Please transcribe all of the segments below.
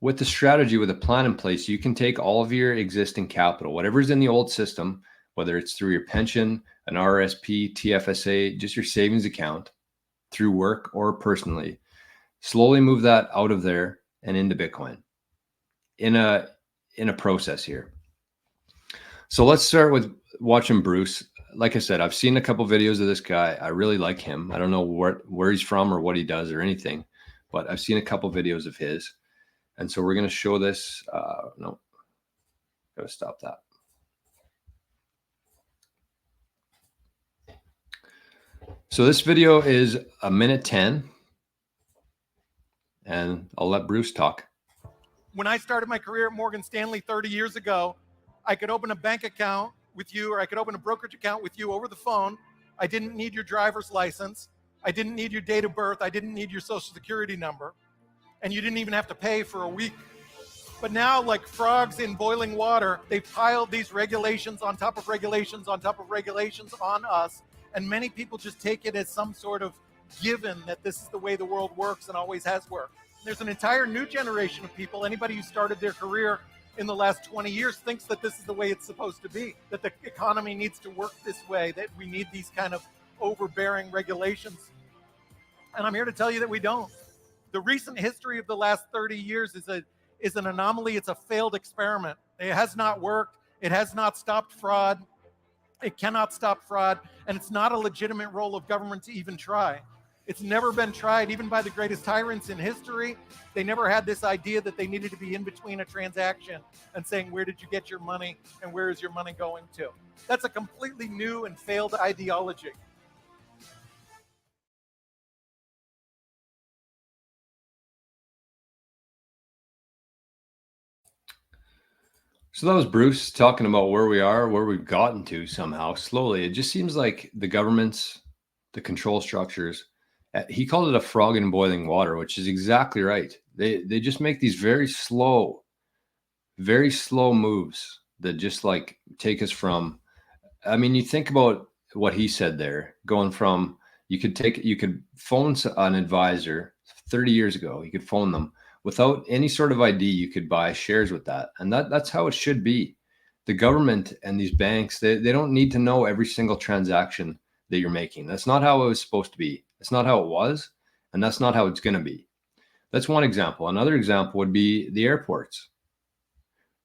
with the strategy, with a plan in place, you can take all of your existing capital, whatever's in the old system, whether it's through your pension, an RSP, TFSA, just your savings account, through work or personally, slowly move that out of there and into Bitcoin in a process here. So let's start with watching Bruce. Like I said, I've seen a couple videos of this guy. I really like him. I don't know where he's from or what he does or anything, but I've seen a couple videos of his. And so we're going to show this. No, got to stop that. So this video is 1:10, and I'll let Bruce talk. When I started my career at Morgan Stanley 30 years ago, I could open a bank account with you, or I could open a brokerage account with you over the phone. I didn't need your driver's license. I didn't need your date of birth. I didn't need your social security number. And you didn't even have to pay for a week. But now, like frogs in boiling water, they've piled these regulations on top of regulations on top of regulations on us. And many people just take it as some sort of given that this is the way the world works and always has worked. There's an entire new generation of people. Anybody who started their career in the last 20 years thinks that this is the way it's supposed to be, that the economy needs to work this way, that we need these kind of overbearing regulations. And I'm here to tell you that we don't. The recent history of the last 30 years is an anomaly. It's a failed experiment. It has not worked. It has not stopped fraud. It cannot stop fraud. And it's not a legitimate role of government to even try. It's never been tried, even by the greatest tyrants in history. They never had this idea that they needed to be in between a transaction and saying, where did you get your money and where is your money going to? That's a completely new and failed ideology. So that was Bruce talking about where we are, where we've gotten to somehow slowly. It just seems like the governments, the control structures, he called it a frog in boiling water, which is exactly right. They just make these very slow moves that just like take us from, I mean, you think about what he said there, going from, you could phone an advisor 30 years ago, you could phone them without any sort of ID, you could buy shares with that. And that's how it should be. The government and these banks, they don't need to know every single transaction that you're making. That's not how it was supposed to be. It's not how it was, and that's not how it's going to be. That's one example. Another example would be the airports.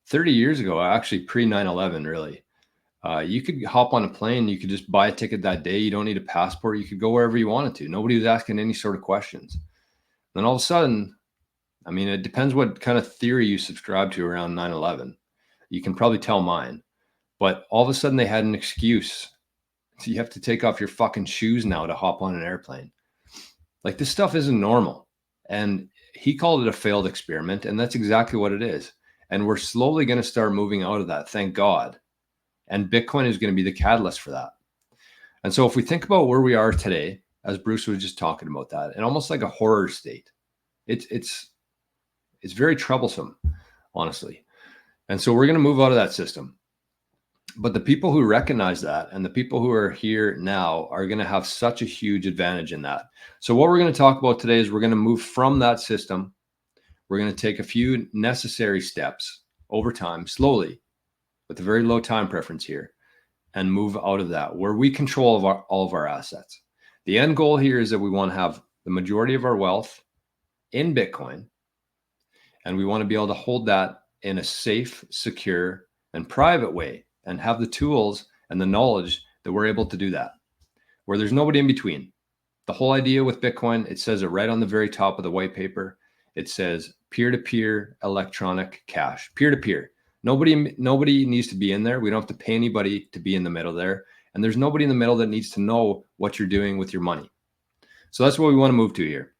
30 years ago, actually pre 9/11, really, you could hop on a plane. You could just buy a ticket that day. You don't need a passport. You could go wherever you wanted to. Nobody was asking any sort of questions. Then all of a sudden, I mean, it depends what kind of theory you subscribe to around 9/11. You can probably tell mine. But all of a sudden, they had an excuse. So you have to take off your fucking shoes now to hop on an airplane. Like, this stuff isn't normal. And he called it a failed experiment, and that's exactly what it is. And we're slowly going to start moving out of that, thank God. And Bitcoin is going to be the catalyst for that. And so if we think about where we are today, as Bruce was just talking about that, and almost like a horror state, it's very troublesome, honestly. And so we're going to move out of that system. But the people who recognize that and the people who are here now are going to have such a huge advantage in that. So what we're going to talk about today is we're going to move from that system. We're going to take a few necessary steps over time, slowly, with a very low time preference here, and move out of that, where we control all of our assets. The end goal here is that we want to have the majority of our wealth in Bitcoin, and we want to be able to hold that in a safe, secure, and private way, and have the tools and the knowledge that we're able to do that, where there's nobody in between. The whole idea with Bitcoin, it says it right on the very top of the white paper. It says peer-to-peer electronic cash, peer-to-peer. Nobody needs to be in there. We don't have to pay anybody to be in the middle there. And there's nobody in the middle that needs to know what you're doing with your money. So that's what we want to move to here.